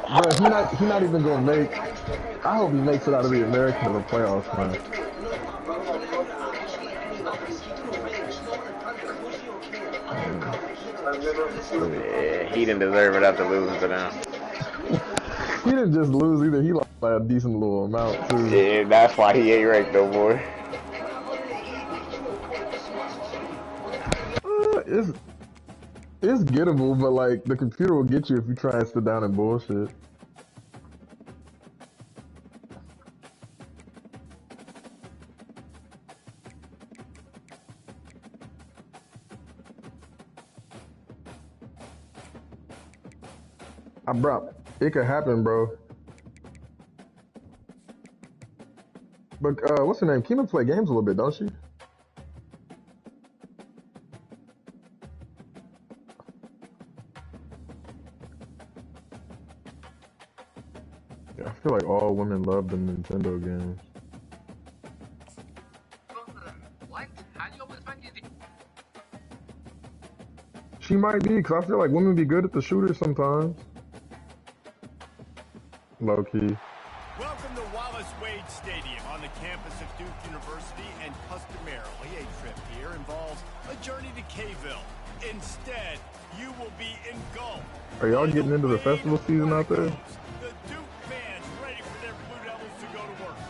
Bro, he not even gonna make. I hope he makes it out of the American or the playoffs, man. Yeah, he didn't deserve it after losing to them. He didn't just lose either. He lost by a decent little amount too. Yeah, that's why he ain't ranked no more. It's gettable, but like the computer will get you if you try and sit down and bullshit. Bro, it could happen, bro. But what's her name? Kima play games a little bit, don't she? Yeah, I feel like all women love the Nintendo games. What? How do you always find it? She might be, because I feel like women be good at the shooters sometimes. Low key. Welcome to Wallace Wade Stadium on the campus of Duke University, and customarily a trip here involves a journey to K-ville. Instead, you will be engulfed. Are y'all getting into the festival season out there? The Duke fans ready for their Blue Devils to go to work.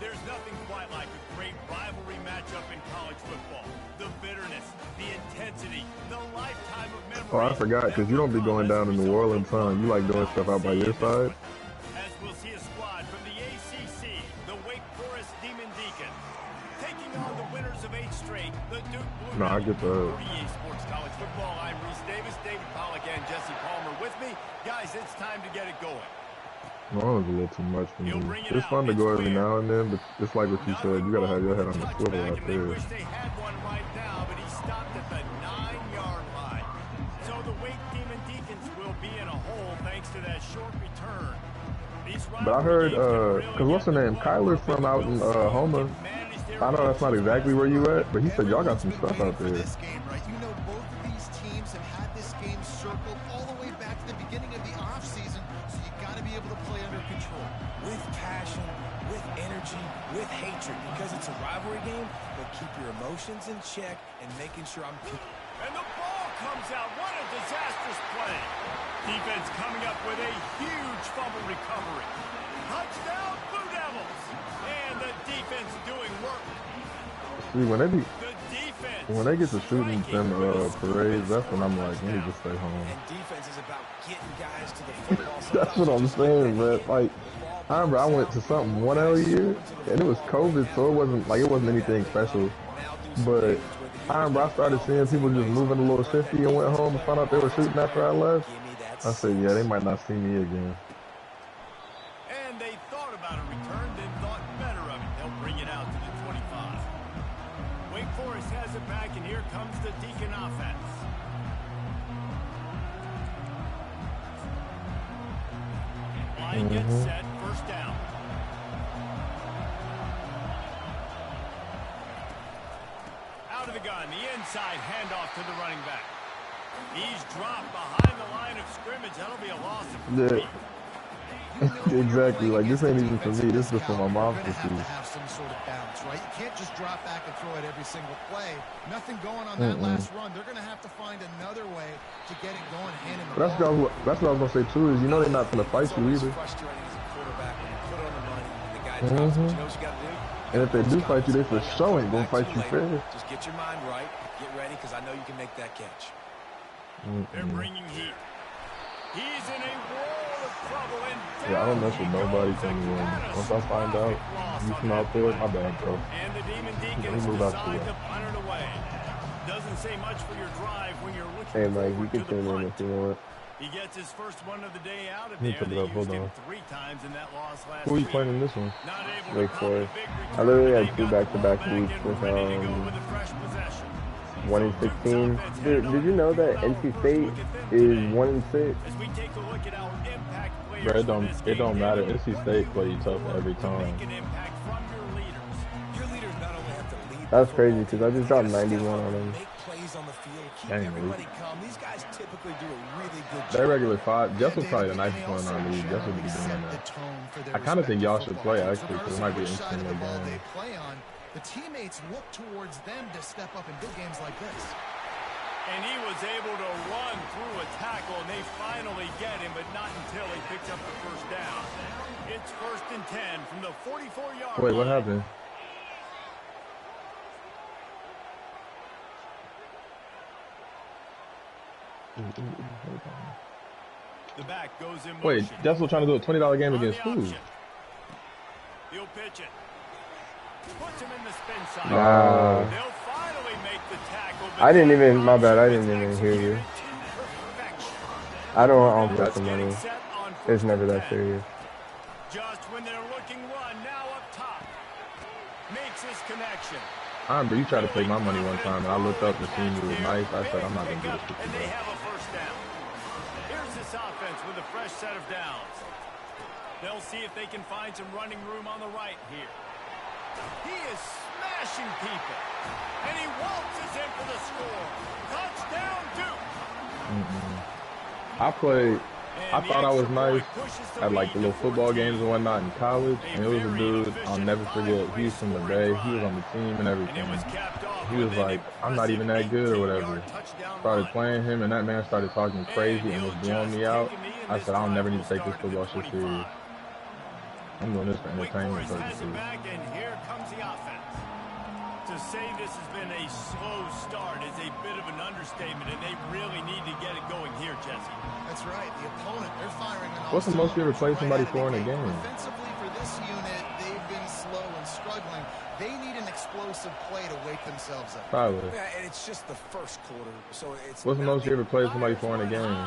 There's nothing quite like a great rivalry matchup in college football. The bitterness, the intensity, the lifetime of memories. Oh, I forgot, because you don't be going down to New Orleans, huh? You like doing stuff out by your side? No, I get that. Sports College Football. I'm Reese Davis, David Pollack, and Jesse Palmer with me. Guys, it's time to get it going. No, it's a little too much for me. It's fun to go every now and then, but it's like what you said. You gotta have your head on the swivel out there. Wish they had one right now, but he stopped at the 9-yard line. So the Wake Demon Deacons will be in a hole thanks to that short return. But I heard, cause what's her name? Kyler's from out in Houma. I know that's not exactly where you at, but he said y'all got some stuff out there. This game, right? You know, both of these teams have had this game circled all the way back to the beginning of the offseason, so you got to be able to play under control. With passion, with energy, with hatred, because it's a rivalry game, but keep your emotions in check and making sure I'm... And the ball comes out. What a disastrous play. Defense coming up with a huge fumble recovery. Touchdown, Blue Devils. And the defense doing work. See, when they get to shooting them parades, that's when I'm like, let me just stay home. And defense is about getting guys to the football. That's what I'm saying, man. Like, I remember I went to something one other year, and it was COVID, so it wasn't anything special. But I remember I started seeing people just moving a little shifty and went home and found out they were shooting after I left. I said, yeah, they might not see me again. And they thought about a return, then thought better of it. They'll bring it out to the 25. Wake Forest has it back, and here comes the Deacon offense. Line gets set, first down. Out of the gun, the inside handoff to the running back. He's dropped behind the line of scrimmage. That'll be a loss of 3. Exactly. Like, this ain't even for me. This is for my mom to see. Have some sort of balance, right? You can't just drop back and throw it every single play. Nothing going on that last run. They're going to have to find another way to get it going, handing the ball. That's what I was going to say, too, is you know they're not going to fight you either. And if they do fight you, they for sure ain't going to fight you fair. Just get your mind right. Get ready, because I know you can make that catch. They're bringing heat. He's in a world of trouble. And yeah, I don't mess with nobody coming in. Once I find out you from out there, my bad, bro. And the Demon Deacons decide to punt it away. Doesn't say much for your drive when you're looking hey, Mike, you can tune in if you want. He gets his first one of the day out of Let me there. pick it up. Hold on. 3 times in that loss last Who are you week. playing in this one? Wake Forest. I literally had 2 back-to-back weeks with 1 and 16. Dude, did you know that NC State is 1 and 6? Bro, it don't matter. NC State play you tough every time. Your leaders not only have to lead, That's crazy because I just dropped 91 on him. make plays on the the field, keep everybody calm. These guys typically do a really good job. Their regular 5, Jess was probably the nicest one in our league. Jess would be doing that. I kind of think y'all should play, actually, because it might be an interesting game. The teammates look towards them to step up in big games like this. And he was able to run through a tackle, and they finally get him, but not until he picks up the first down. It's 1st and 10 from the 44-yard line. Wait, what happened? The back goes in motion. Wait, that's what trying to do a $20 game against who? He'll pitch it. Puts him in the spin side. They'll finally make the tackle. I didn't even, my bad, I didn't even hear you. I don't bet the money. It's never that serious. Just when they're looking run, now up top. Makes his connection. I remember you tried to play my money one time, and I looked up and seen you was nice. I said, I'm not going to do this with you. And they have a first down. Here's this offense with a fresh set of downs. They'll see if they can find some running room on the right here. He is smashing people. And he waltzes in for the score. Touchdown, Duke. I thought I was nice at like the little football games and whatnot in college, and it was a dude I'll never forget. He was from the Bay. He was on the team and everything. He was like, I'm not even that good or whatever. Started playing him, and that man started talking crazy and was blowing me out. I said, I'll never need to take this football shit serious. I'm doing this for entertainment purposes. To say this has been a slow start is a bit of an understatement, and they really need to get it going here, Jesse. That's right. The opponent, they're firing on all What's the most you ever played somebody for in a game? Offensively for this unit, they've been slow and struggling. They need an explosive play to wake themselves up. Probably. Yeah, and it's just the first quarter, so it's. What's the most you ever played somebody for in a game?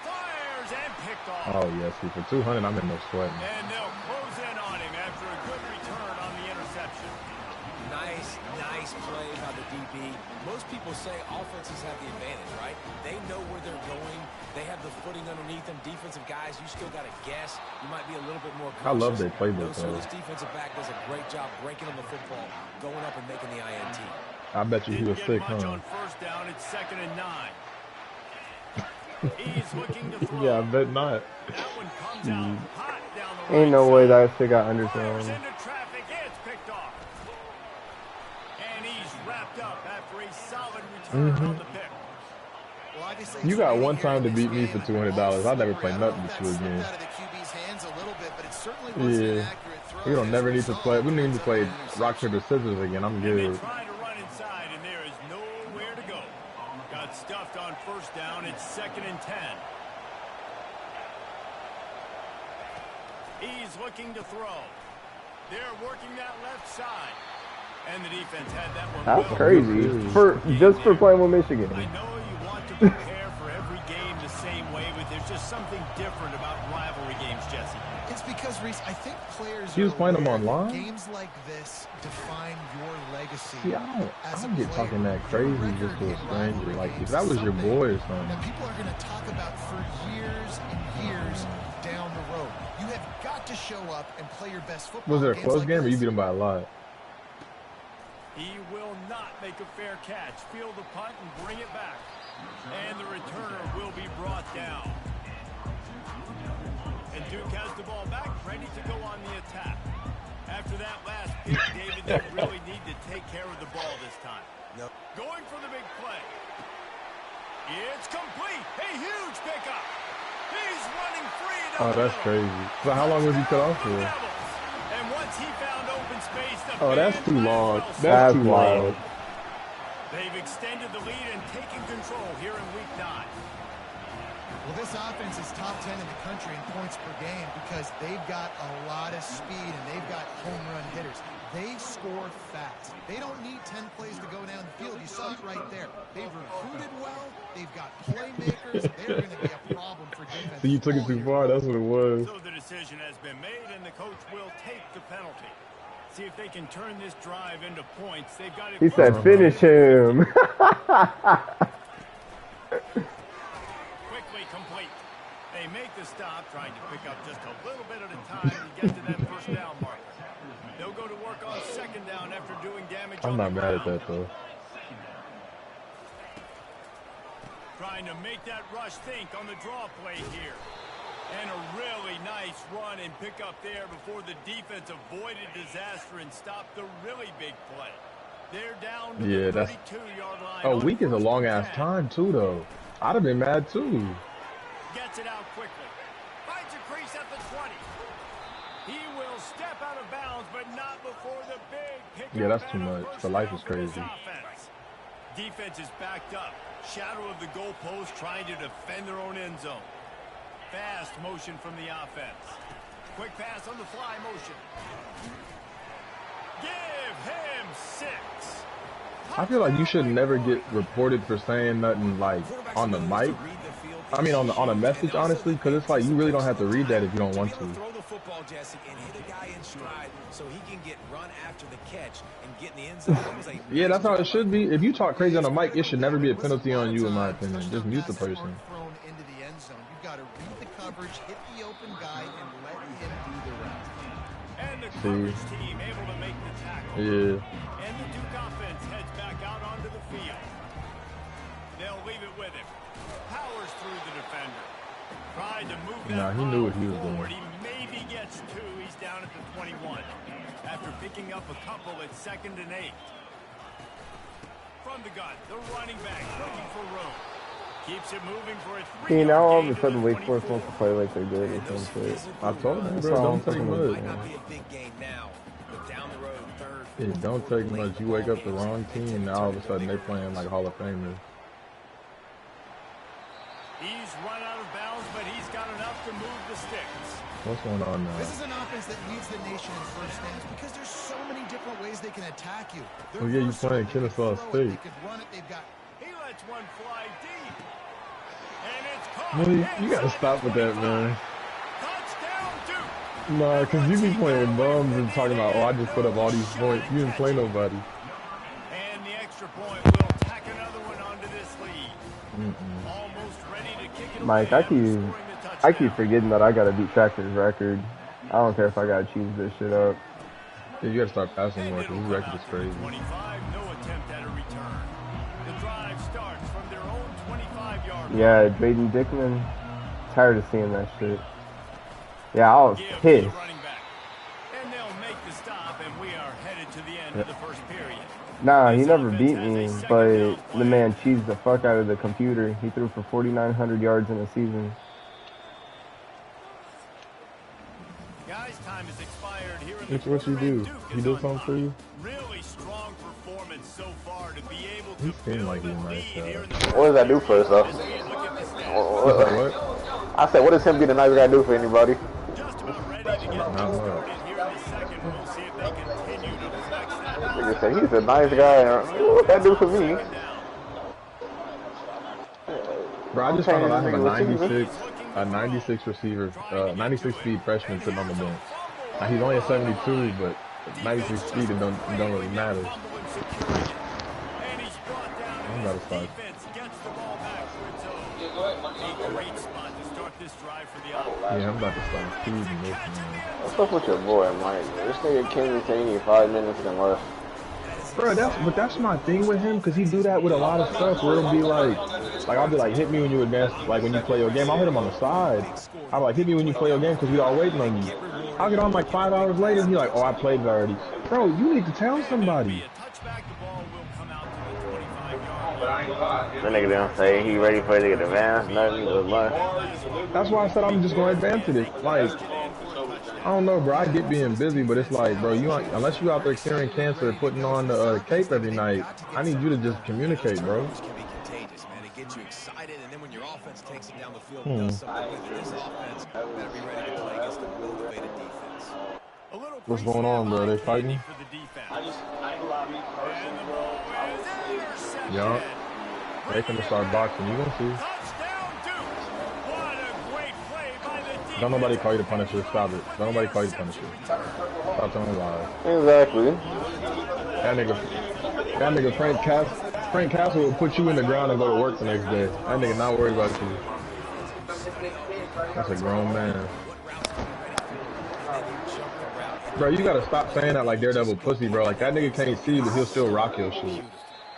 Fires and picked off. Oh, yes. See, for 200, I'm in no sweating. And they'll close in on him after a good return on the interception. Nice play by the DB. Most people say offenses have the advantage, right? They know where they're going. They have the footing underneath them. Defensive guys, you still got to guess. You might be a little bit more cautious. I love their playbook, So this defensive back does a great job breaking on the football, going up and making the INT. I bet you he was sick, huh? On first down, it's 2nd and 9. He's looking to throw. Yeah, I bet not. That one comes out hot down the Ain't no way that shit got underthrown. Fires into traffic, it's picked off. And he's wrapped up after a solid return on the pick. Well, You got one time to beat me for $200. I never play nothing with you again. Yeah. We don't never need to play. We need to play rock, paper, scissors again. I'm good. Trying to run inside, and there is nowhere to go. Got stuffed on first down. It's 2nd and 10. He's looking to throw. They're working that left side. And the defense had that one. That's crazy. Just for playing with Michigan. I know you want to prepare for every game the same way, but there's just something different about rivalry games, Jesse. It's because, Reese, I think players He was playing them online? Games like this define your legacy. See, I don't get talking that crazy just to a stranger. Like, if that was your boy or something. That people are going to talk about for years and years down the road. You have got to show up and play your best football. Was there a close game or you beat him by a lot? He will not make a fair catch. Field the punt and bring it back. And the returner will be brought down. And Duke has the ball back, ready to go on the attack. After that last pick, David, they really need to take care of the ball this time. Nope. Going for the big play. It's complete. A huge pickup. He's running free. Oh, that's crazy. So how long was he cut off for? And once he found open space, oh, that's too long. That's too long. They've extended the lead and taken control here in week 9. Well, this offense is top 10 in the country in points per game because they've got a lot of speed and they've got home run hitters. They score fast. They don't need 10 plays to go down the field. You saw it right there. They've recruited well. They've got playmakers. They're going to be a problem for defense. So you took it too far. That's what it was. So the decision has been made, and the coach will take the penalty. See if they can turn this drive into points. They've got it. He said, "Finish him." Quickly complete. They make the stop, trying to pick up just a little bit at a time to get to that first down marker. They'll go to work on 2nd down after doing damage. I'm not mad at that though. trying to make that rush think on the draw play here. And a really nice run and pick up there before the defense avoided disaster and stopped the really big play. They're down to the 32-yard line. Oh, week is a long-ass time, too, though. I'd have been mad, too. Gets it out quickly. Finds a crease at the 20. He will step out of bounds, but not before the big pick. Yeah, that's too much. The life is crazy. Defense is backed up. Shadow of the goalpost trying to defend their own end zone. Fast motion from the offense. Quick pass on the fly motion. Give him 6. I feel like you should never get reported for saying nothing like on the mic. I mean on a message, honestly, because it's like you really don't have to read that if you don't want to. Throw the football, Jesse, and hit a guy in stride so he can get run after the catch and get in the end zone. Yeah, that's how it should be. If you talk crazy on the mic, it should never be a penalty on you, in my opinion. Just mute the person. Thrown into the end zone. You've got to read the coverage, hit the open guy, and let him do the rest. And the coverage team able to make the tackle. Yeah. And the Duke offense heads back out onto the field. They'll leave it with him. Powers through the defender. Tried to move that he knew what he was forward. doing. He maybe gets 2. He's down at the 21. After picking up a couple at 2nd and 8. From the gun, the running back looking for room. Keeps it moving for a 3-yard See, now all of gain a to sudden the Wake Forest 24. wants to play like they did or some shit. I told him, bro, don't take much. Might not be a big game now, but down the road, 3rd. It don't take much. You wake up the wrong team, now all of a sudden they playing like Hall of Famers. He's run out of bounds, but he's got enough to move the sticks. What's going on now? This is an offense that leads the nation in first downs because there's so many different ways they can attack you. Oh yeah, you playing Kennesaw State. They could run it. They've got. He lets one fly deep. And it's caught. Man, you gotta stop with that, man. Touchdown, Duke. Nah, because you be playing bums and talking about, oh, I just put up all these points. You didn't play nobody. And the extra point will tack another one onto this lead. Almost ready to kick it Mike, away. I keep forgetting that I gotta beat Tractor's record. I don't care if I gotta choose this shit up. Yeah, you gotta start passing more because his record is crazy. 25, no attempt at a return. The drive starts from their own 25-yard line. Yeah, Drayden Dickman. Tired of seeing that shit. Yeah, I was Give to the pissed. running back. And they'll make the stop, and we are headed to the end of the first period. Nah, he never beat me, but the man cheesed the fuck out of the computer. He threw for 4,900 yards in a season. Guys, time has expired here in It's the what you do. Duke He is did on something for you? Really strong performance so far to be able He to seemed build like he a might lead have. here in the What does that do for us, though? As we look at the stats. What? I said, what does him being a nice guy do for anybody? Just about ready to get things started here in the second. We'll see if they continue to flex that. Nigga said he's a nice guy. What that do for me? Bro, I just found out I have a 96 receiver, 96 speed freshman sitting on the bench. Now, he's only a 72, but 96 speed, it don't really matter. And he's brought down. I'm about to start. Defense gets the ball back for its own. A great spot to start this drive for the offense. Yeah, I'm about to start feeding this, man. What's up with your boy, Mike? This nigga Kenny saying he need 5 minutes and less. Bro, that's my thing with him, because he do that with a lot of stuff where it'll be like I'll be like, hit me when you advance, like when you play your game. I'll hit him on the side. I'll be like, hit me when you play your game because we all waiting on you. I'll get on like 5 hours later and he like, oh, I played it already. Bro, you need to tell somebody. That nigga didn't say he ready for it to get advanced, nothing but lunch. That's why I said I'm just going to advance it. Like, I don't know, bro. I get being busy, but it's like, bro, unless you out there curing cancer and putting on the cape every night, I need you to just communicate, bro. Get you excited, and then when your offense takes it down the field and does something with this offense, better be ready to play against a motivated defense. What's going on, bro? They fighting? Yup. They finna start boxing. You gonna see. Don't nobody call you the Punisher. Stop it. Don't nobody call you the Punisher. Stop telling lies. Exactly. That nigga Frank Castle will put you in the ground and go to work the next day. That nigga not worried about you. That's a grown man. Bro, you gotta stop saying that like Daredevil pussy, bro. Like, that nigga can't see, but he'll still rock your shit.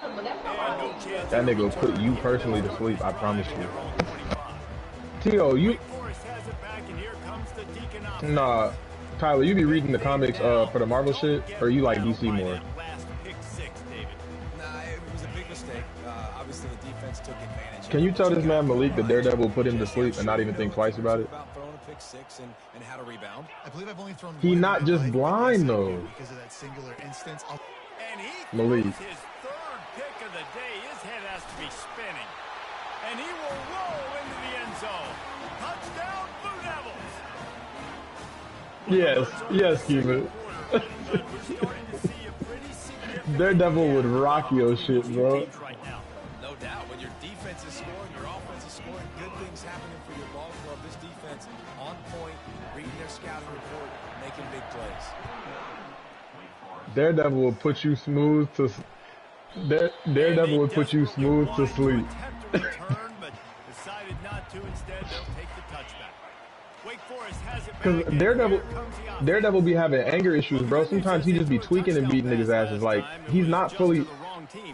And no chance That here nigga will to put return you and personally to finish sleep, I this promise drive you. at their own 25. T.O., you... Wake Forest has it back, and here comes the Deacon offense. Nah, Tyler, you be reading the comics Now, for the Marvel shit? don't get Or you like rattled DC by more? that last pick six, David. Nah, it was a big mistake. Obviously, the defense took advantage. Can you tell this man Malik the Daredevil put him to Jesse, I'm sleep and sure not you even know think a twice thing or about two it? about throwing a pick six and how to rebound. I believe I've only thrown He one not in my just life, blind, but yes, I though. do because of that singular instance. And he Malik. throws his third pick of the day. His head has to be spinning. And he will roll into the end zone. Touchdown, Blue Devils. Yes, Cuban. Daredevil would rock your shit, bro. Right now. No doubt. When your defense is scoring, your offense is scoring, good things happening for your ball club. This defense on point, reading their scouting report, making big plays. Daredevil will put you smooth to... Daredevil would put you smooth to sleep. Return, but decided not to. Instead, they'll take the touchback. Wake Forest has it back. Because Daredevil be having anger issues, bro. Sometimes he just be tweaking and beating niggas' asses. Like, he's not fully...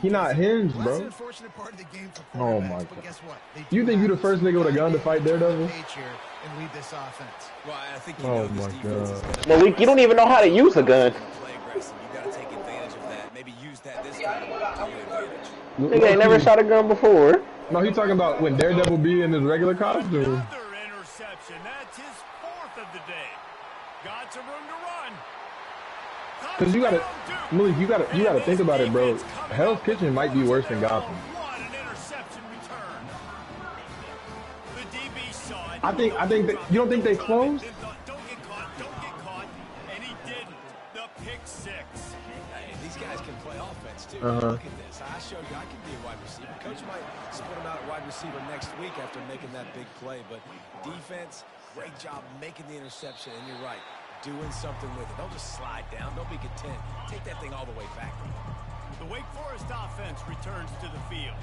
He not hinged, Well, that's an bro. unfortunate part of the game for Oh quarterbacks, my but God. guess what? They You do think you have the first nigga with a gun to fight Daredevil? page here and lead this offense. Well, I think you Oh know this my defense is God. going to Malik, you don't even know how to use a gun. play aggressive. You got to take advantage of that. Maybe use that this time to your advantage. Nigga ain't never shot a gun before. No, he talking about when Daredevil be in his regular costume. Another interception. That's his fourth of the day. Got some room to run. Cause you gotta, Malik, you gotta think about it, bro. Hell's Kitchen might be worse than Gotham. What an interception return. The DB saw it. I think that, you don't think they closed? Don't get caught. And he didn't. The pick six. Hey, these guys can play offense, too. Uh-huh. Look at this. I showed you I can be a wide receiver. Coach might split him out at wide receiver next week after making that big play. But defense, great job making the interception. And you're right, doing something with it. Don't just slide down. Don't be content. Take that thing all the way back. The Wake Forest offense returns to the field.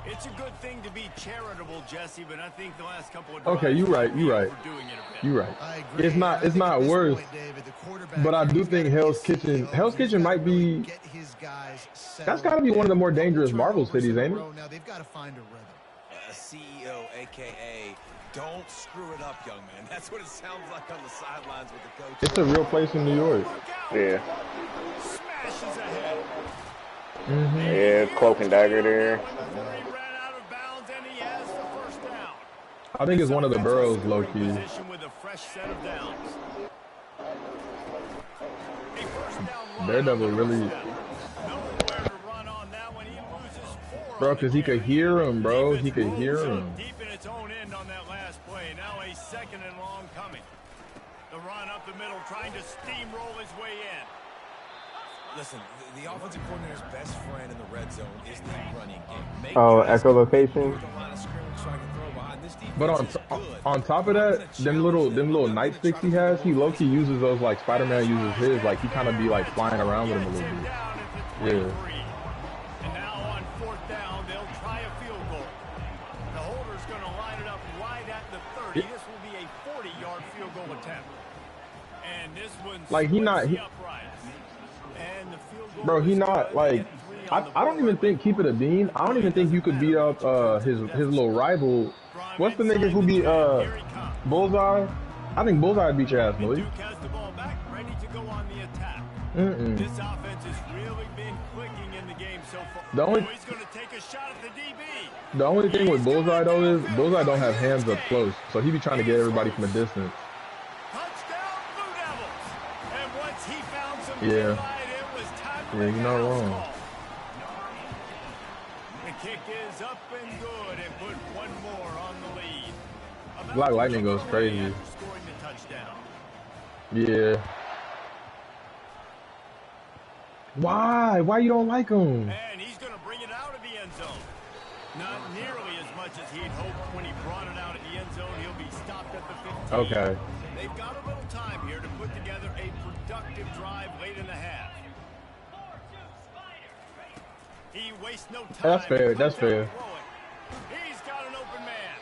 It's a good thing to be charitable, Jesse, but I think the last couple of drives Okay, you right. overdoing it a bit. You right. I agree. It's not And I think at this worse. point, David, the quarterback But I do he's think gotta be Hell's a Kitchen, CEO. Hell's He's Kitchen gotta might really be, get his guys that's gotta be one of the more dangerous Marvel turnovers cities, in a ain't it? row. Now they've got to find a rhythm. A CEO, a.k.a. don't screw it up, young man. That's what it sounds like on the sidelines with the coach. It's a real place in New York. Yeah. Smashes ahead. Yeah, cloak and dagger there. He ran out of bounds, and he has the first down. I think it's one of the boroughs, low key. Position with a fresh set of downs. A first down run. Daredevil really, Nowhere to run on that one. He loses four. bro, cause he could hear him, bro. He could hear him. Deep in its own end on that last play. Now a second and long coming. The run up the middle, trying to steamroll his way in. Listen, the offensive coordinator's best friend in the red zone is the running game. Make Oh, guys echolocation. with the line of scrimmage so I can throw behind. This defense But is good. on top of that, them little nightsticks he has, he low key uses those like Spider-Man uses his. Like he kind of be like flying around with him a little bit. Down at the Yeah. 23. And now on fourth down, they'll try a field goal. The holder's going to line it up right at the 30. This will be a 40-yard field goal attempt. And this one's Like, he not- he- upright. And the field goal Bro, he is not good. like. I don't even think keep it a bean. I don't even think you could beat up his little rival. What's the nigga who beat Bullseye? I think Bullseye beat your ass, Malik. Duke has the ball back, ready to go on the attack. This offense has really been clicking in the game so far. The only- He's going to take a shot at the DB. The only thing with Bullseye though is Bullseye don't have hands up close, so he be trying to get everybody from a distance. Touchdown, Blue Devils. And once he found some Yeah. daylight, it was tackling. Yeah, you're not house wrong. call. The kick is up and good, and put one more on the lead. About Black Lightning to goes chip crazy. away after scoring the touchdown. Yeah. Why? Why you don't like him? And he's going to bring it out of the end zone. Not nearly as much as he'd hoped when he brought it out of the end zone. He'll be stopped at the 15. Okay. They've got a little time here to put together a productive drive late in the half. He wastes no time. That's fair, that's fair. He's got an open man.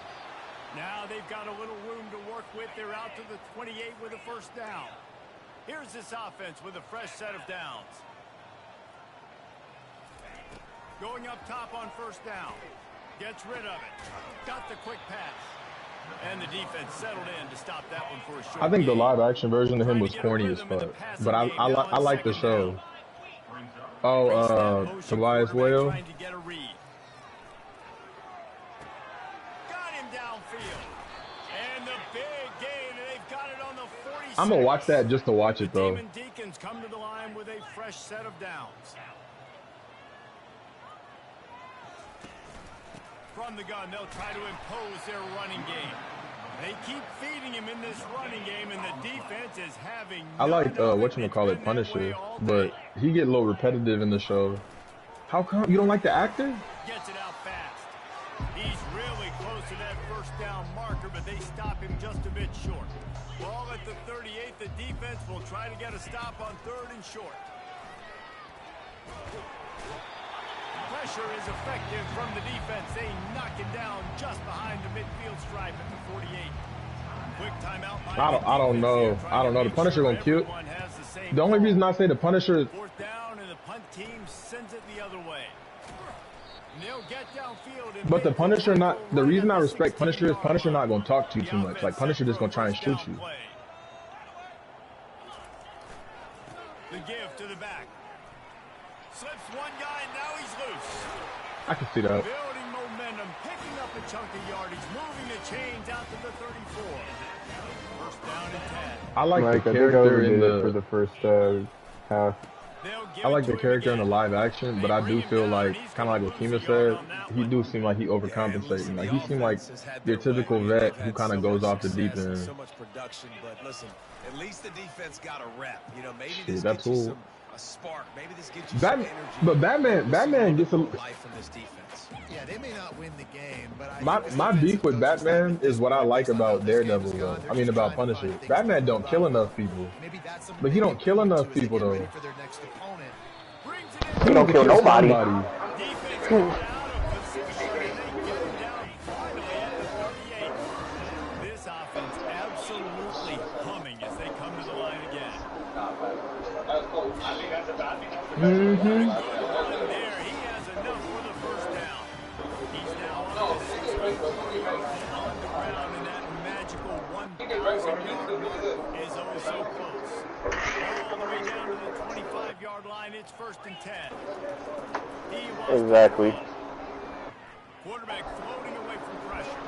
Now they've got a little room to work with. They're out to the 28 with a first down. Here's this offense with a fresh set of downs. Going up top on first down. Gets rid of it. Got the quick pass. And the defense settled in to stop that one for a short I think the gain. live action version of him was corny as fuck, but I like the show. Oh, Tobias Whale. Trying to get a read. Got him downfield. And the big gain, and they've got it on the 46. I'm gonna watch that just to watch it though. Demon Deacons come to the line with a fresh set of downs. From the gun, they'll try to impose their running game. They keep feeding him in this running game, and the defense is having. I like whatchamacallit, Punisher, but he get a little repetitive in the show. How come you don't like the actor? Gets it out fast. He's really close to that first down marker, but they stop him just a bit short. Ball at the 38. The defense will try to get a stop on 3rd and short. Pressure is effective from the defense. They knock it down just behind the midfield stripe at the 48. Quick timeout. I don't know. I don't know. The Punisher gonna kill. The only reason I say the Punisher is 4th down, and the punt team sends it the other way. They'll get downfield. But the Punisher not. The reason I respect Punisher is Punisher not gonna talk to you too much. Like Punisher just gonna try and shoot you. The give to the back. Slips one guy, and now he's loose. I can see that. Building momentum, picking up a chunk of yardage, moving the chains out to the 34. First down and 10. I like the I character in for the. the first half. I like the character in the live action, but I do feel like, kind of like what Kima said, he do seem like he overcompensating. Like he seemed like your typical vet who kind of goes off the deep end. So much production, but listen, at least the defense got a rep. You know, maybe Shit, this that's gets you cool. a spark. Maybe this gets you Batman, some energy. but Batman gets a. Life from this defense. Yeah, they may not win the game, but My beef with Batman is what I like about Daredevil though. I mean about Punisher. Batman don't kill enough people. But he don't kill enough people though. He don't kill nobody. This offense absolutely humming as they come to the line again. There, he has enough for the first down. He's now on the ground, and that magical 1,000-yard mark is oh so close. All the way down to the 25-yard line. It's 1st and 10. Exactly. Quarterback floating away from pressure.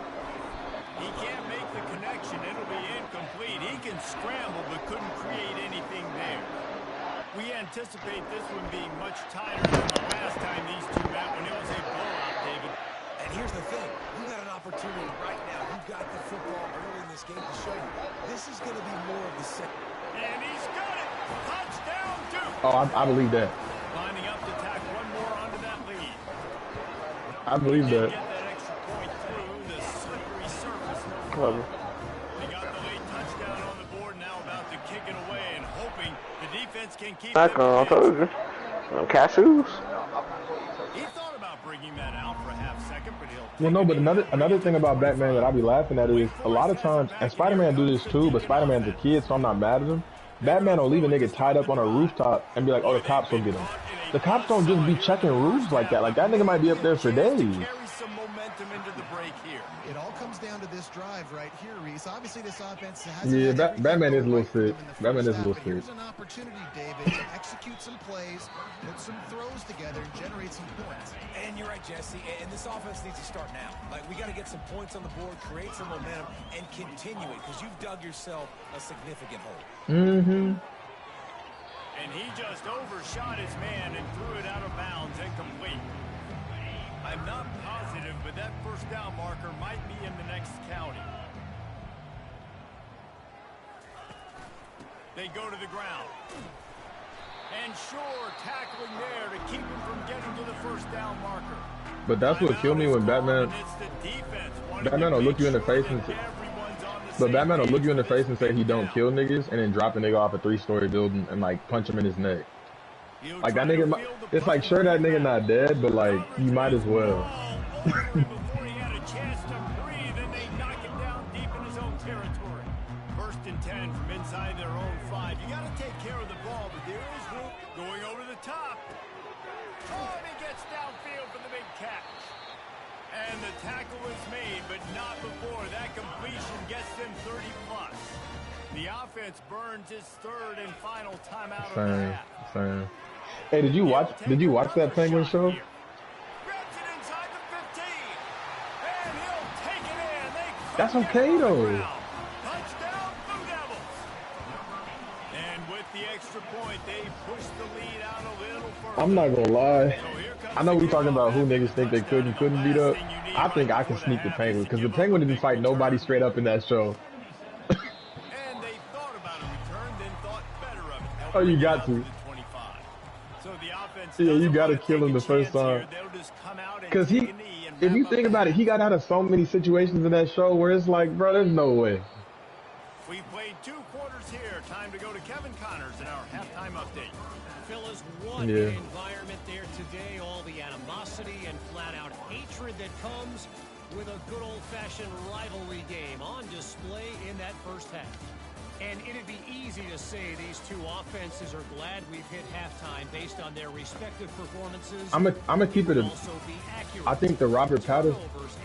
He can't make the connection. It'll be incomplete. He can scramble, but couldn't create anything there. We anticipate this one being much tighter than the last time these two met when it was a blowout, David. And here's the thing. You got an opportunity right now. You've got the football early in this game to show you. This is going to be more of the same. And he's got it. Touchdown, Duke. Oh, I believe that. Lining up to tack one more onto that lead. I believe that. Get that extra point through the slippery surface. Clever. They got the late touchdown on the board, now about to kick it away and hoping the defense can keep Back on, I told you. Them cashews. He thought about bringing that out for a half second, but he'll. Well, no, but another thing about Batman that I be laughing at is a lot of times, and Spider-Man do this too, but Spider-Man's a kid, so I'm not mad at him. Batman will leave a nigga tied up on a rooftop and be like, oh, the cops will get him. The cops don't just be checking roofs like that. Like, that nigga might be up there for days. Carry some momentum into the break here. It all comes down to this drive right here, Reese. Obviously, this offense has. Yeah, Batman is a little sick. Batman is a little sick. Here's an opportunity, David, to execute some plays, put some throws together, and generate some points. And you're right, Jesse. And this offense needs to start now. Like, we got to get some points on the board, create some momentum, and continue it because you've dug yourself a significant hole. And he just overshot his man and threw it out of bounds, incomplete. I'm not positive, but that first down marker might be in the next county. They go to the ground. And Shore tackling there to keep him from getting to the first down marker. But that's what killed me when Batman will look you in the face and say, Batman will look you in the face and say he don't kill niggas and then drop a nigga off a 3-story building and like punch him in his neck. Like that nigga, it's like sure that nigga not dead, but like you might as well. Before he had a chance to breathe, and they knock him down deep in his own territory. 1st and 10 from inside their own 5. You got to take care of the ball, but there is room going over the top. Oh, and he gets downfield for the big catch. And the tackle is made, but not before that completion gets them 30+. The offense burns its third and final timeout of the half. Same. Hey, did you watch that Penguin show? Grabs it inside the 15. And he'll take it in. That's okay though. Touchdown, Blue Devils. And with the extra point, they push the lead out a little further. I'm not gonna lie. I know we talking about who niggas think they couldn't beat up. I think I can sneak the Penguin because the Penguin didn't fight nobody straight up in that show. And they thought about a return, then thought better of it. Oh, you got to. So the offense Yeah, you gotta kill him the first time. Because if you think about it, he got out of so many situations in that show where it's like, bro, there's no way. We played 2 quarters here. Time to go to Kevin Connors in our halftime update. Fellas, what an environment there today. All the animosity and flat-out hatred that comes with a good old-fashioned rivalry game on display in that first half. And it'd be easy to say these two offenses are glad we've hit halftime based on their respective performances. I'm gonna keep it. I think the Robert Patterson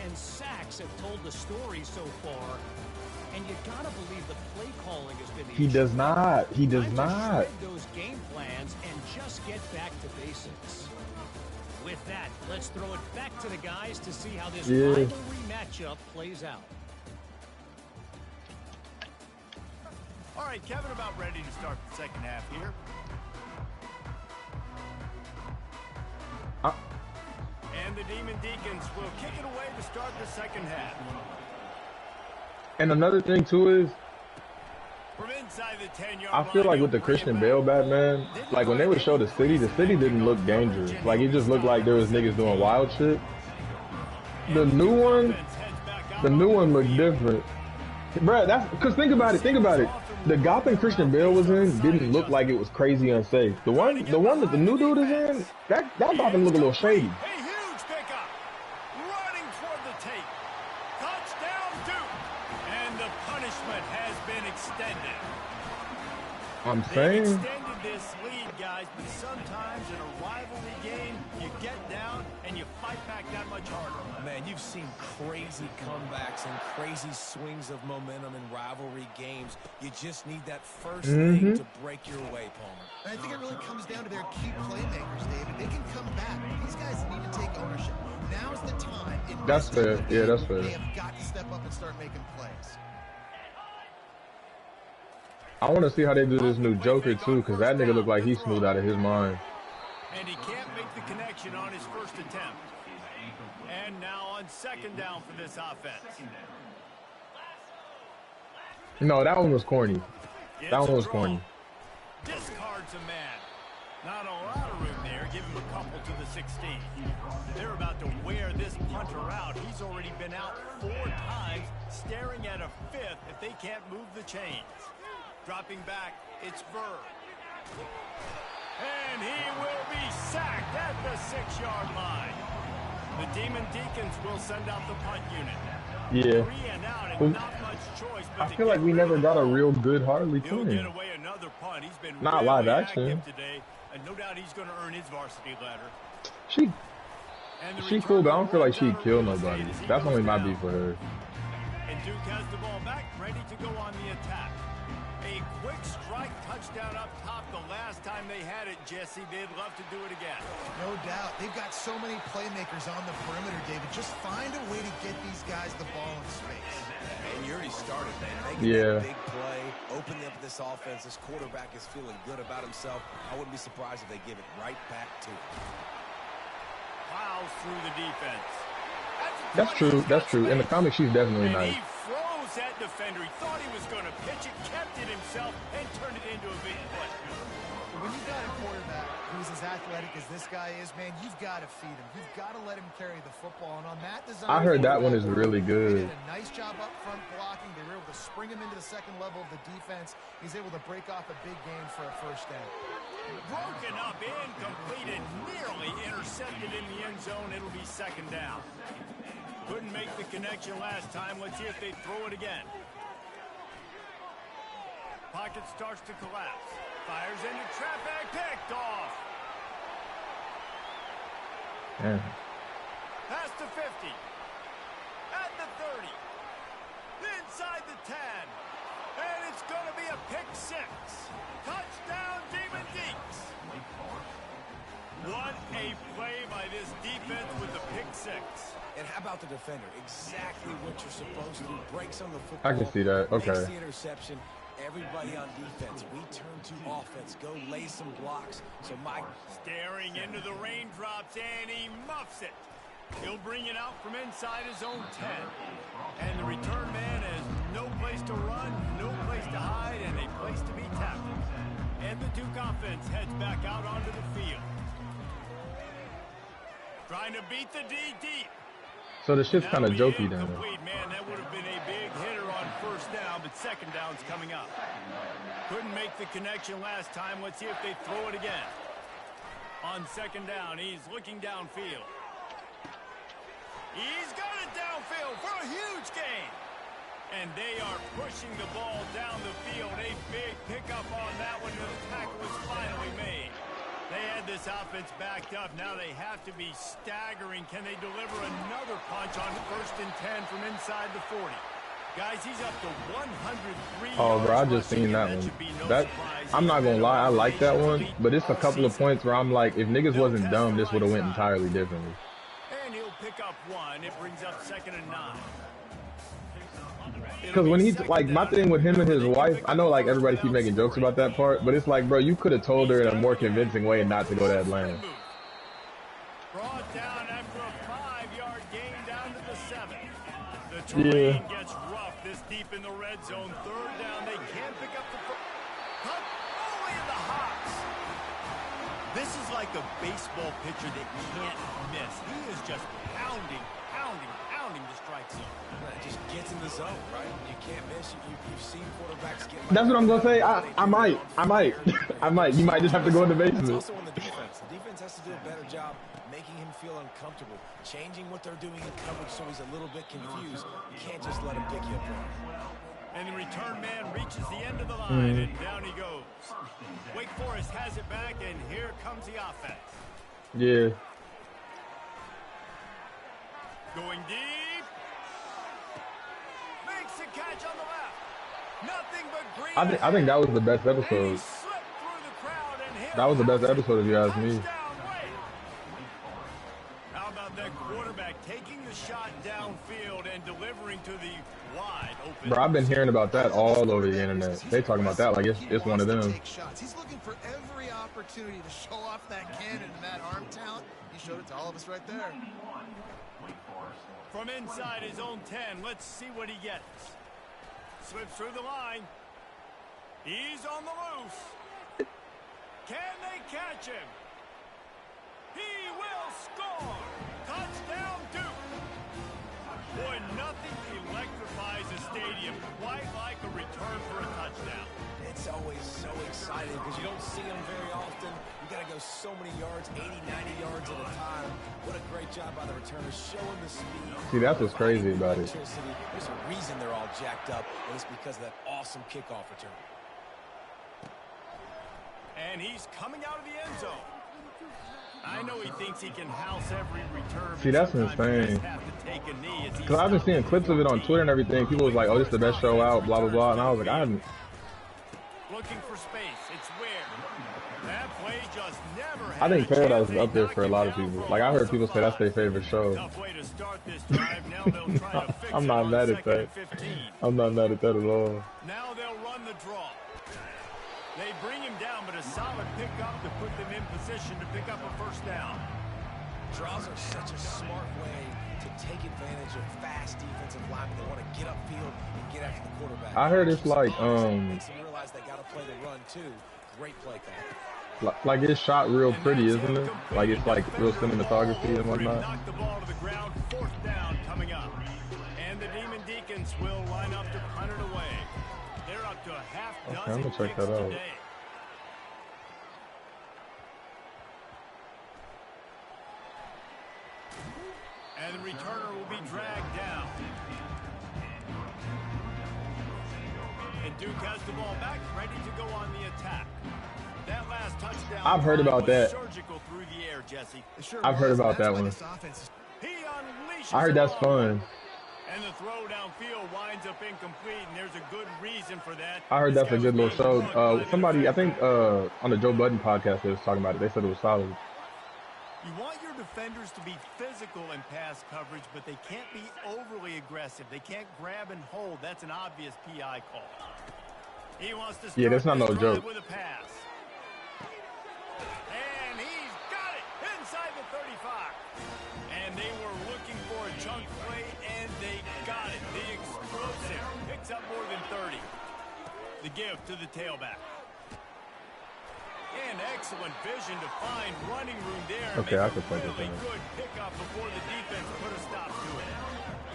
and sacks have told the story so far. And you gotta believe the play calling has been the He does not. He does not. Those game plans and just get back to basics. With that, let's throw it back to the guys to see how this rivalry matchup plays out. All right, Kevin, about ready to start the second half here. And the Demon Deacons will kick it away to start the second half. And another thing too is, from inside the 10-yard I feel like with the Christian Bale Batman, like when they would show the city didn't look dangerous. Like it just looked like there was niggas doing wild shit. The new one looked different. Bruh, that's because think about it. The Gotham Christian Bale was in didn't look like it was crazy unsafe. The one that the new dude is in, that Gotham look a little shady. A huge pickup. Running toward the tape. Touchdown Duke. And the punishment has been extended. I'm saying. They've extended this lead, guys, but sometimes in a rivalry game, you get down and you fight back that much harder. Man, you've seen crazy comebacks and crazy swings of momentum in rivalry games. You just need that first thing to break your way, Palmer. And I think it really comes down to their key playmakers, David. They can come back. These guys need to take ownership. Now's the time. That's fair. Yeah, that's fair. They have got to step up and start making plays. I want to see how they do this new Joker too, because that nigga look like he's smooth out of his mind. And he can't make the connection on his first attempt. And now on second down for this offense. No, that one was corny. That one was corny. Discards a man. Not a lot of room there. Give him a couple to the 16. They're about to wear this punter out. He's already been out 4 times, staring at a 5th if they can't move the chains. Dropping back, it's Verb. And he will be sacked at the 6-yard line. The Demon Deacons will send out the punt unit. Yeah. 3 and out and not much choice, but I feel like we never got a real good Harley he'll Quinn. get away another punt. He's been Not really live action. today, and no doubt he's going to earn his varsity ladder. She cool, but I don't feel like she'd kill nobody. That's only my beef with her. And Duke has the ball back, ready to go on the attack. A quick strike touchdown up top the last time they had it, Jesse. They'd love to do it again. No doubt. They've got so many playmakers on the perimeter, David. Just find a way to get these guys the ball in space. And you already started, man. Making that big play, opening up this offense. This quarterback is feeling good about himself. I wouldn't be surprised if they give it right back to him. Plows through the defense. That's true. That's true. In the comics, she's definitely nice. He froze that defender. He thought he was going to pitch it, kept it himself, and turned it into a big play. When you've got a quarterback who's as athletic as this guy is, man, you've got to feed him. You've got to let him carry the football. And on that design, I heard that one is really good. They did a nice job up front blocking. They were able to spring him into the second level of the defense. He's able to break off a big gain for a first down. Broken up, incomplete, and nearly intercepted in the end zone. It'll be second down. Couldn't make the connection last time. Let's see if they throw it again. Pocket starts to collapse. Fires into traffic, picked off. Yeah. Past the 50. At the 30. Inside the 10. And it's going to be a pick 6. Touchdown, Demon Deeks. What a play by this defense with the pick 6. And how about the defender? Exactly what you're supposed to do. Breaks on the football. I can see that. Okay. Makes the interception. Everybody on defense. We turn to offense. Go lay some blocks. So Mike staring into the raindrops, and he muffs it. He'll bring it out from inside his own 10. And the return man has no place to run, no place to hide, and a place to be tackled. And the Duke offense heads back out onto the field. Trying to beat the D deep. So the shit's kind of jokey then. Man, that would have been a big hitter on first down, but second down's coming up. Couldn't make the connection last time. Let's see if they throw it again. On second down, he's looking downfield. He's got it downfield for a huge gain. And they are pushing the ball down the field. A big pickup on that one, and the tackle was finally made. They had this offense backed up. Now they have to be staggering. Can they deliver another punch on first and 10 from inside the 40? Guys, he's up to 103 Oh, bro, I just seen that one. That I'm not gonna lie, I like that one, but it's a couple of points where I'm like, if niggas wasn't dumb, this would have went entirely differently. And he'll pick up one. It brings up 2nd and 9. Because when he's like, my thing with him and his wife, I know like everybody keep making jokes about that part, but it's like, bro, you could have told her in a more convincing way not to go to Atlanta. Brought down after a 5-yard gain down to the 7. The terrain gets rough this deep in the red zone. 3rd down, they can't pick up the cut only in the hops. This is like a baseball pitcher that can't miss. He is just pounding the strike zone. It just gets in the zone, right? You can't miss. You've seen quarterbacks get. That's what I'm gonna say. I might. You might just have to go in the basement. It's also on the defense. The defense has to do a better job making him feel uncomfortable, changing what they're doing in coverage so he's a little bit confused. You can't just let him pick you apart. And the return man reaches the end of the line, and down he goes. Wake Forest has it back, and here comes the offense. Yeah. Going deep. Makes a catch on the left. Nothing but green. I think that was the best episode. That was the best episode if you ask me. How about that quarterback taking the shot downfield and delivering to the wide open. Bro, I've been hearing about that all over the internet. They talking about that like it's one of them. He's looking for every opportunity to show off that cannon and that arm talent. He showed it to all of us right there. From inside his own 10, let's see what he gets. Slips through the line. He's on the loose. Can they catch him? He will score. Touchdown, Duke. Boy, nothing electrifies a stadium quite like a return for a touchdown. It's always so exciting because you don't see them very often. You got to go so many yards, 80, 90 yards at a time. What a great job by the returners showing the speed. See, that's what's crazy about it. There's a reason they're all jacked up, and it's because of that awesome kickoff return. And he's coming out of the end zone. I know he thinks he can house every return. See, that's insane. Because I've been seeing clips of it on Twitter and everything. People was like, oh, this is the best show out, blah, blah, blah. And I was like, I haven't. Looking for space. It's where. That play just never I think Paradise is up there for a lot of people. Like, I heard people say that's their favorite show. I'm not mad at that. I'm not mad at that at all. Now they'll run the draw. They bring him down, but a solid pickup to put them in position to pick up a first down. Draws are such a smart way to take advantage of fast defensive linemen that want to get upfield and get after the quarterback. I heard it's like Makes them realize they got to play the run too. Great play call. Like it's shot real pretty, isn't it? Like it's like real cinematography and whatnot. Knock the ball to the ground. 4th down coming up, and the Demon Deacons will line up to punt it away. They're up to a half dozen. Okay, I'm gonna check that out. Today. And the returner will be dragged down. And Duke has the ball back, ready to go on the attack. That last touchdown I've heard about was that. surgical through the air, Jesse. Sure I've heard was, about that's that why one. this offense is... He unleashes I heard the that's ball. fun. And the throw downfield winds up incomplete, and there's a good reason for that. I heard This that's guy a was good little being show. mugged by the Somebody, I defender. think, on the Joe Budden podcast, they was talking about it. They said it was solid. You want your defenders to be physical in pass coverage, but they can't be overly aggressive. They can't grab and hold. That's an obvious PI call. He wants to start That's not this no drive joke. with a pass. And he's got it inside the 35. And they were looking for a chunk play, and they got it. The explosive picks up more than 30. The give to the tailback. And excellent vision to find running room there. And Okay, I make could a play with really that. good pickup before the defense put a stop to it.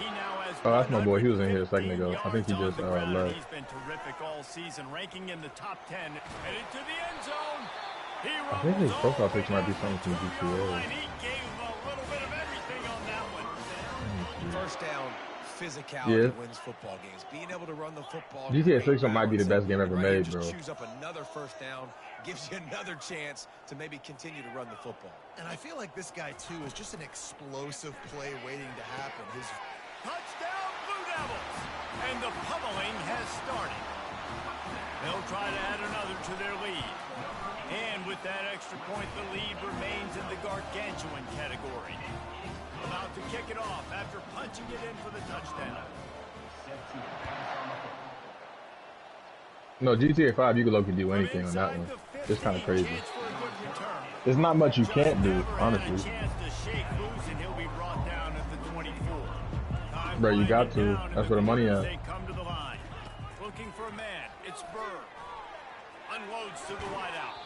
He now has Oh, that's my boy. He was in here a second 115 ago. I think he yards just on the ground, and left. He's been terrific all season, ranking in the top 10. Headed to the end zone. I think his profile picture might be something from GTA. He gave a little bit of everything on that one. First down, physicality Yeah. wins football games. Being able to run the football. GTA great 6 might be the best game ever right here, made, just bro. choose up another first down, gives you another chance to maybe continue to run the football. And I feel like this guy, too, is just an explosive play waiting to happen. His Touchdown, Blue Devils. And the pummeling has started. They'll try to add another to their lead. And with that extra point, the lead remains in the gargantuan category. About to kick it off after punching it in for the touchdown. No, GTA 5, you can low-key do anything on that one. It's kind of crazy. There's not much you can't do, honestly. Bro, you got to. That's where the money at. They come to the line. Looking for a man. It's Bird. Unloads to the wideout.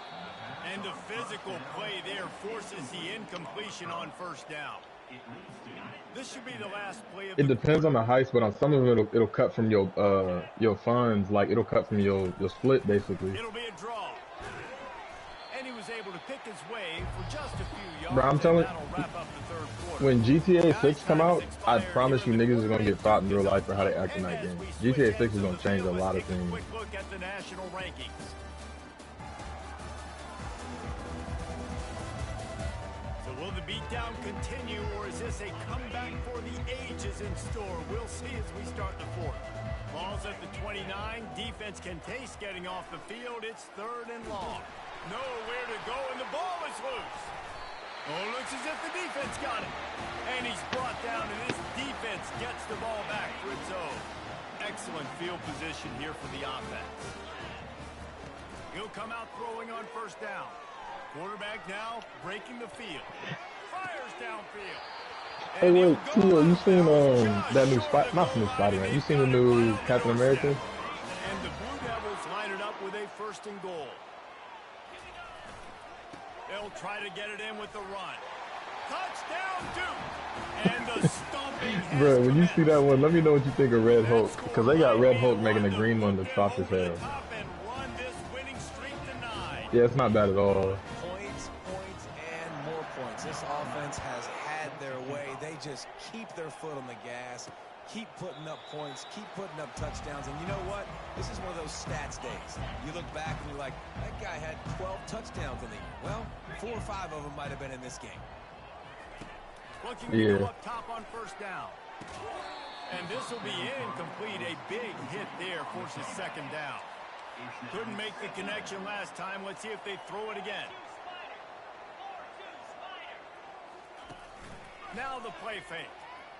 And a physical play there forces the incompletion on first down. This should be the last play of It depends on the heist, but on some of them it'll cut from your funds, like it'll cut from your split basically. It'll be a draw. And he was able to pick his way for just a few yards. Bro, I'm telling That'll wrap up the third quarter. when GTA 6 come out, I promise you niggas are gonna get taught in real life for how to act in that game. GTA 6 is gonna change a lot of things. Quick look at the national rankings. So will the beatdown continue, or is this a comeback for the ages in store? We'll see as we start the fourth. Ball's at the 29. Defense can taste getting off the field. It's third and long. Nowhere to go, and the ball is loose. Oh, looks as if the defense got it. And he's brought down, and this defense gets the ball back for its own. Excellent field position here for the offense. He'll come out throwing on first down. Quarterback now breaking the field. Fires downfield. Hey wait, Tio, you seen that new not the new Spider-Man, you seen the new Captain America? And the Blue Devils line it up with a first and goal. They'll try to get it in with the run. Touchdown, Duke! And the stomping. Bro, when you see that one, let me know what you think of Red Hulk, because they got Red Hulk making the green one look soft as hell. Yeah, it's not bad at all. Points, and more points. This offense has had their way. They just keep their foot on the gas, keep putting up points, keep putting up touchdowns. And you know what? This is one of those stats days. You look back and you're like, that guy had 12 touchdowns in the year. Well, 4 or 5 of them might have been in this game. Looking to go up top on first down. And this will be incomplete. A big hit there forces second down. Couldn't make the connection last time. Let's see if they throw it again. Now the play fake.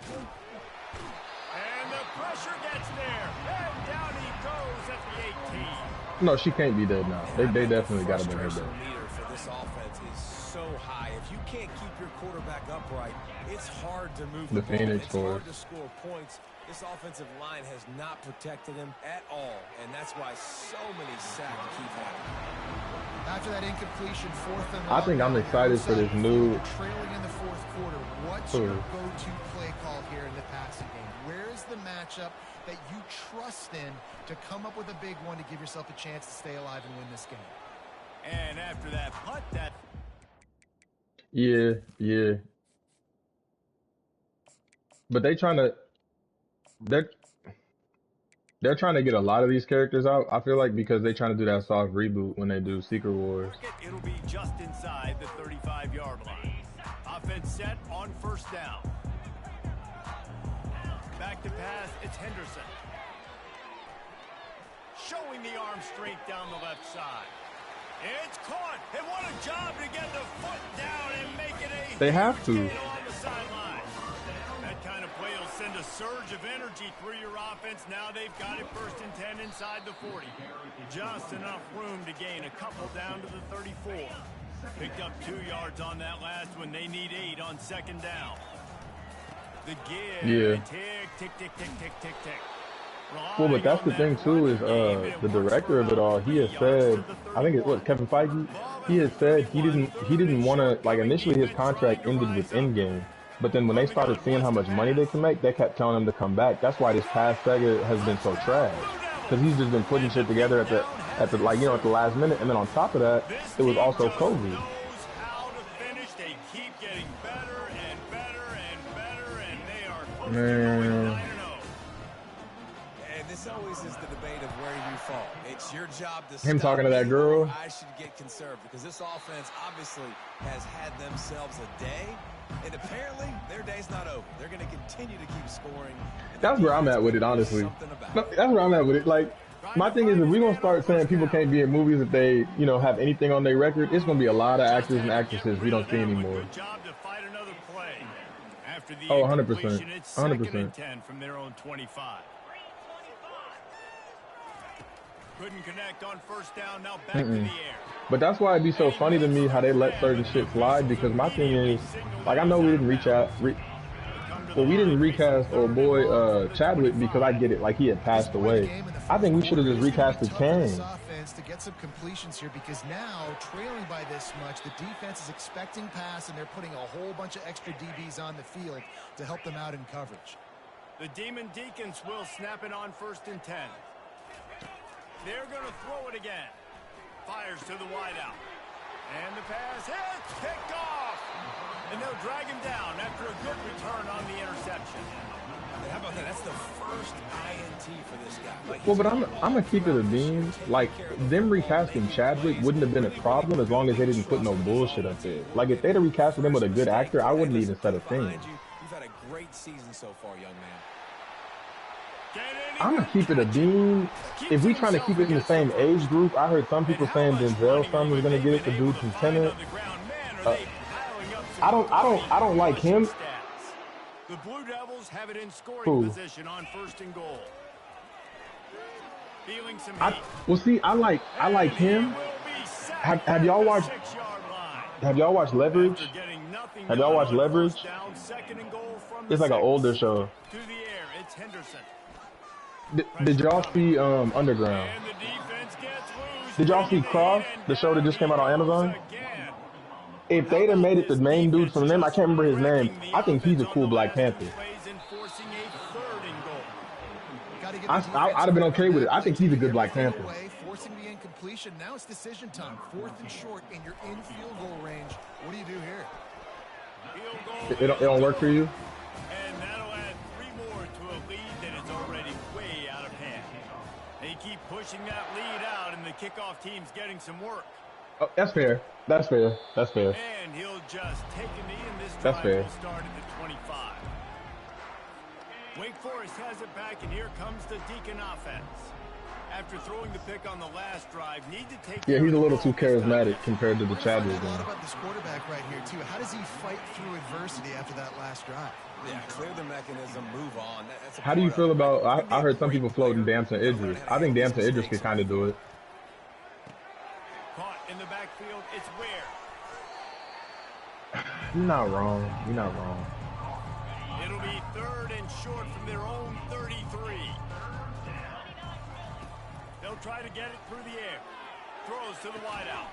And the pressure gets there. And down he goes at the 18. No, she can't be dead now. They definitely got to bring her dead. Meter for this offense is so high. If you can't keep your quarterback upright, it's hard to move the ball. Phoenix It's Force. hard to score points. This offensive line has not protected him at all, and that's why so many sacks keep happening. After that incompletion, fourth and I think I'm excited for this new. Trailing in the fourth quarter, what's your go-to play call here in the passing game? Where is the matchup that you trust in to come up with a big one to give yourself a chance to stay alive and win this game? And after that punt, that... Yeah. But they trying to... They're trying to get a lot of these characters out. I feel like because they're trying to do that soft reboot when they do Secret Wars. It'll be just inside the 35-yard line. Offense set on first down. Back to pass, it's Henderson. Showing the arm strength down the left side. It's caught, and what a job to get the foot down and make it a They have to. on the sideline. That kind of play will send a surge of energy through your offense. Now they've got it 1st and 10 inside the 40. Just enough room to gain a couple down to the 34. Picked up 2 yards on that last one. They need 8 on 2nd down. The give. Yeah. Tick, tick, tick, tick, tick, tick, tick. Well, but that's the thing too is the director of it all. He has said, I think it was Kevin Feige. He has said he didn't want to, like, initially his contract ended with Endgame, but then when they started seeing how much money they can make, they kept telling him to come back. That's why this past Sega has been so trash, because he's just been putting shit together at the like, you know, at the last minute, and then on top of that, it was also COVID. Man. This always is the debate of where you fall. It's your job to him talking to that girl. I should get conserved because this offense obviously has had themselves a day, and apparently their day's not over. They're going to continue to keep scoring. That's where I'm at with it, honestly. No, that's where I'm at with it. Like, my thing is, if we're gonna start saying people can't be in movies if they, you know, have anything on their record, it's gonna be a lot of actors and actresses we don't see anymore. Oh, 100%. 100%. From their own 25. Couldn't connect on first down, now back to the air. But that's why it'd be so funny to me how they let certain shit slide, because my thing is, like, I know we didn't we didn't recast old boy Chadwick because I get it, like, he had passed away. I think we should have just recasted Kane. To get some completions here, because now trailing by this much, the defense is expecting pass and they're putting a whole bunch of extra DBs on the field to help them out in coverage. The Demon Deacons will snap it on 1st and 10. They're going to throw it again. Fires to the wideout. And the pass hits, picked off. And they'll drag him down after a good return on the interception. How about that? That's the first INT for this guy. Like, well, but I'm gonna keep it a beam. Like, them recasting Chadwick wouldn't have been a problem as long as they didn't put no bullshit up there. Like, if they'd have recasted him with a good actor, I wouldn't even said a thing. You've had a great season so far, young man. I'm gonna keep it a beam. If we trying to keep it in the same age group, I heard some people saying Denzel's son was gonna get it, the dude from Tenet. I don't like him. The Blue Devils have it in scoring position on 1st and goal. Feeling some heat. Well, see, I like him. Have y'all watched Leverage? Have y'all watched Leverage? It's like an older show. To the air, it's Henderson. Did y'all see Underground? Did y'all see Cross, the show that just came out on Amazon? If they'd have made it the main dude from them, I can't remember his name. I think he's a cool Black Panther. I'd have been okay with it. I think he's a good Black Panther. Forcing the incompletion. Now it's decision time. 4th and short, and you're in field goal range. What do you do here? It don't work for you? And that'll add 3 more to a lead that is already way out of hand. They keep pushing that lead out, and the kickoff team's getting some work. Oh, that's fair. That's fair. That's fair. And he'll just take a knee, and this drive will start at the 25. Wake Forest has it back, and here comes the Deacon offense. After throwing the pick on the last drive, need to take. Yeah, he's a little too charismatic compared to the Chadwick one. About this quarterback right here too. How does he fight through adversity after that last drive? Yeah, clear the mechanism, move on. How do you feel about? I heard some people floating Damson Idris. I think Damson Idris could kind of do it. Caught in the backfield, it's Ware. You're not wrong. You're not wrong. It'll be 3rd and short from their own 33. They'll try to get it through the air. Throws to the wideout.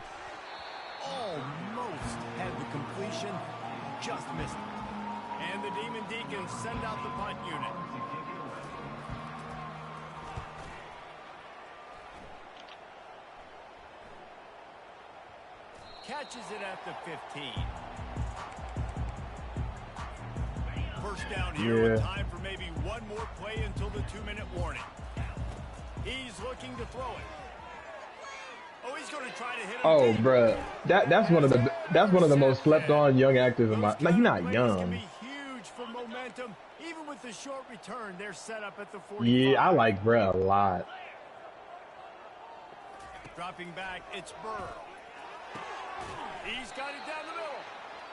Almost had the completion, just missed it. And the Demon Deacons send out the punt unit. Catches it at the 15. First down here with time for maybe one more play until the 2-minute warning. He's looking to throw it. Oh, he's going to try to hit him. Oh, bruh. That's one of the most slept on young actors in my. Like, he's not young. Can be huge for momentum. Even with the short return, they're set up at the 45. Yeah, I like bruh a lot. Dropping back, it's Burr. He's got it down the middle.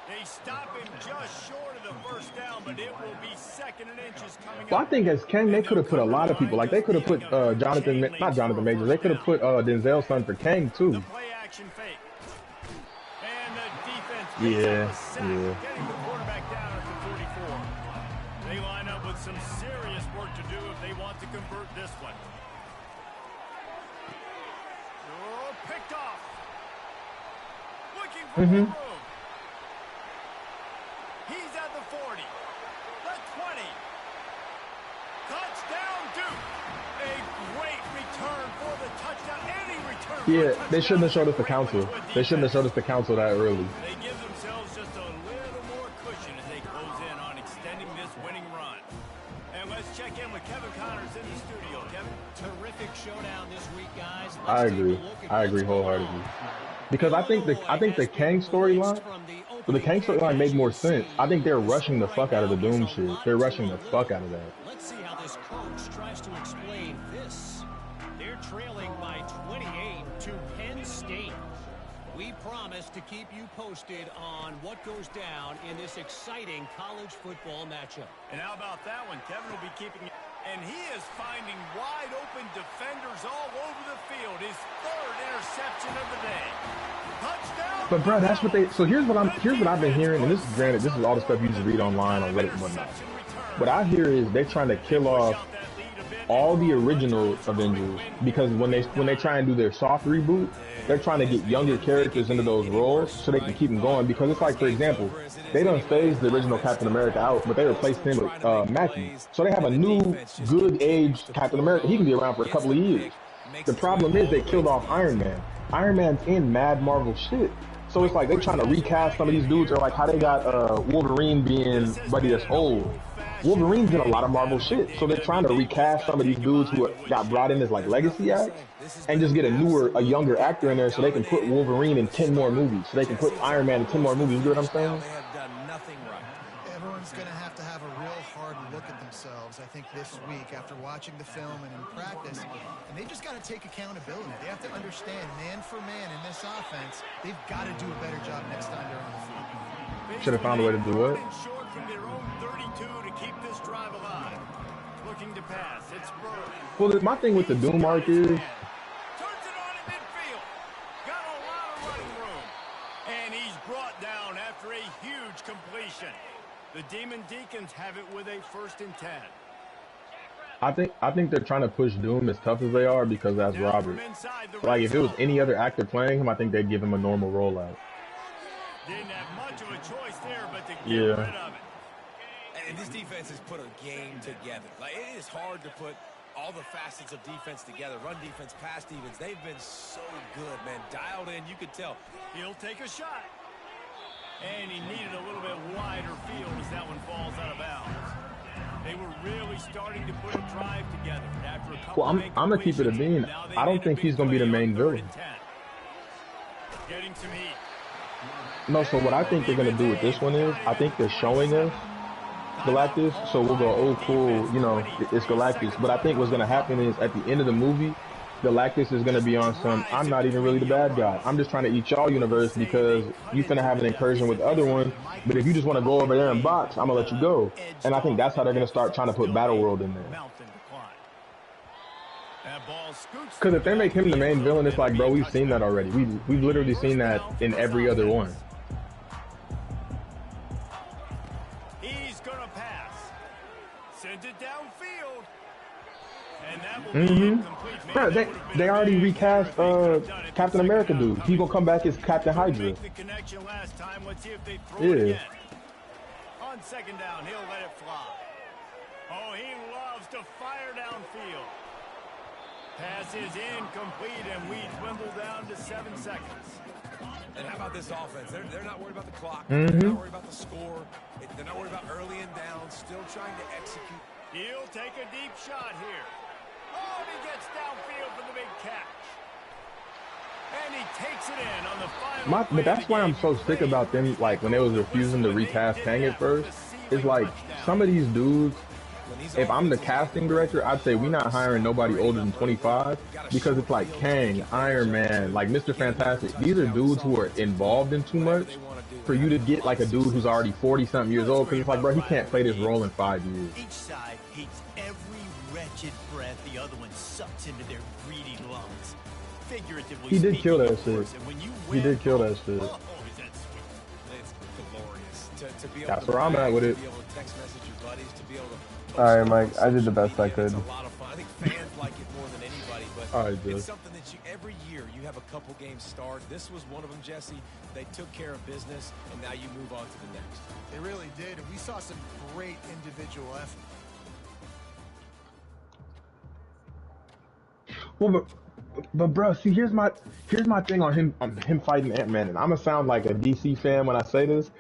They stop him just short of the first down, but it will be 2nd and inches coming up. Well, I think as Kang, they could have put a lot of people. Like, they could have put not Jonathan Majors. They could have put Denzel's son for Kang, too. The play action fake. And the defense getting the quarterback down at the 44. They line up with some serious work to do if they want to convert this one. Oh, picked off. Looking for room. He's at the 40. The 20. Touchdown, Duke. A great return for the touchdown. Any return for Yeah, a touchdown. they shouldn't have showed us the council. They shouldn't have showed us the council that early. They give themselves just a little more cushion as they close in on extending this winning run. And let's check in with Kevin Connors in the studio. Kevin? Terrific showdown this week, guys. I agree. I agree wholeheartedly. Because I think the Kang storyline, the Kang storyline made more sense. I think they're rushing the fuck out of the Doom shit. They're rushing the fuck out of that. Let's see how this coach tries to explain this. They're trailing by 28 to Penn State. We promise to keep you posted on what goes down in this exciting college football matchup. And how about that one? Kevin will be keeping it. And he is finding wide open defenders all over the field. His 3rd interception of the day. Touchdown. But bro, that's what they. So here's what I've been hearing, and this is granted, this is all the stuff you just read online on Reddit and whatnot. What I hear is they're trying to kill off all the original Avengers because when they try and do their soft reboot, they're trying to get younger characters into those roles so they can keep them going. Because it's like, for example, they done phased the original Captain America out, but they replaced him with Mackie. So they have a new, good age Captain America. He can be around for a couple of years. The problem is they killed off Iron Man. Iron Man's in mad Marvel shit. So it's like they're trying to recast some of these dudes, or like how they got Wolverine being buddy that's old. Wolverine's in a lot of Marvel shit, so they're trying to recast some of these dudes who got brought in as like legacy acts, and just get a younger actor in there so they can put Wolverine in 10 more movies, so they can put Iron Man in 10 more movies. You know what I'm saying? They have done nothing right. Everyone's going to have a real hard look at themselves, I think, this week after watching the film and in practice, and they just got to take accountability. They have to understand, man for man in this offense, they've got to do a better job next time they're on the field. Should have found a way to do it. Short from their own 32 to keep this drive alive. Looking to pass. It's Burr. Well, my thing with the Doom arc is, Turns it on in midfield. Got a lot of running room. And he's brought down after a huge completion. The Demon Deacons have it with a 1st and 10. I think they're trying to push Doom as tough as they are because that's Robert. Like, if it was any other actor playing him, I think they'd give him a normal rollout. Didn't have much of a choice there, but to get rid of it. And this defense has put a game together. Like, it is hard to put all the facets of defense together. Run defense, pass defense. They've been so good, man. Dialed in, you could tell. He'll take a shot. And he needed a little bit wider field as that one falls out of bounds. They were really starting to put a drive together after a couple. Well, I'm gonna keep it a bean. I don't think he's gonna be the main villain. Getting some heat. No, so what I think they're gonna do with this one is, I think they're showing us Galactus, so we'll go, oh cool, you know, it's Galactus. But I think what's gonna happen is at the end of the movie, Galactus is gonna be on some, I'm not even really the bad guy. I'm just trying to eat y'all universe because you finna have an incursion with the other one. But if you just want to go over there and box, I'm gonna let you go. And I think that's how they're gonna start trying to put Battle World in there. Because if they make him the main villain, it's like, bro, we've seen that already. We've literally seen that in every other one. He's gonna pass. Sends it downfield. And that will be incomplete. Bro, they already recast Captain America dude. He's gonna come back as Captain Hydra. The connection last time. Let's see if they throw it again. On 2nd down, he'll let it fly. Oh, he loves to fire downfield. Pass is incomplete, and we dwindle down to 7 seconds. And how about this offense? They're not worried about the clock. They're not worried about the score. They're not worried about early and down. Still trying to execute. He'll take a deep shot here. Oh, and he gets downfield for the big catch. And he takes it in on the final play But that's of the why I'm game. so sick about them, like, when they was refusing to recast Kang at first. It's like, some of these dudes, if I'm the casting director, I'd say we're not hiring nobody older than 25, because it's like Kang, Iron Man, like Mr. Fantastic. These are dudes who are involved in too much for you to get like a dude who's already 40-something years old, because it's like, bro, he can't play this role in 5 years. Each side hates every wretched breath the other one sucks into their greedy lungs. Figuratively He did kill that speaking, of shit. course, and when you He win, did kill that shit. oh, is that sweet. It's glorious. To be able That's to where I'm at with it. To be able to text message your buddies, to be able to All right, Mike. I did the best I could. It's a lot of fun. I think fans like it more than anybody, but All right, Jeff. it's something that every year you have a couple games start. This was one of them, Jesse. They took care of business, and now you move on to the next. They really did, and we saw some great individual effort. Well, but bro, see, here's my thing on him fighting Ant-Man, and I'm gonna sound like a DC fan when I say this,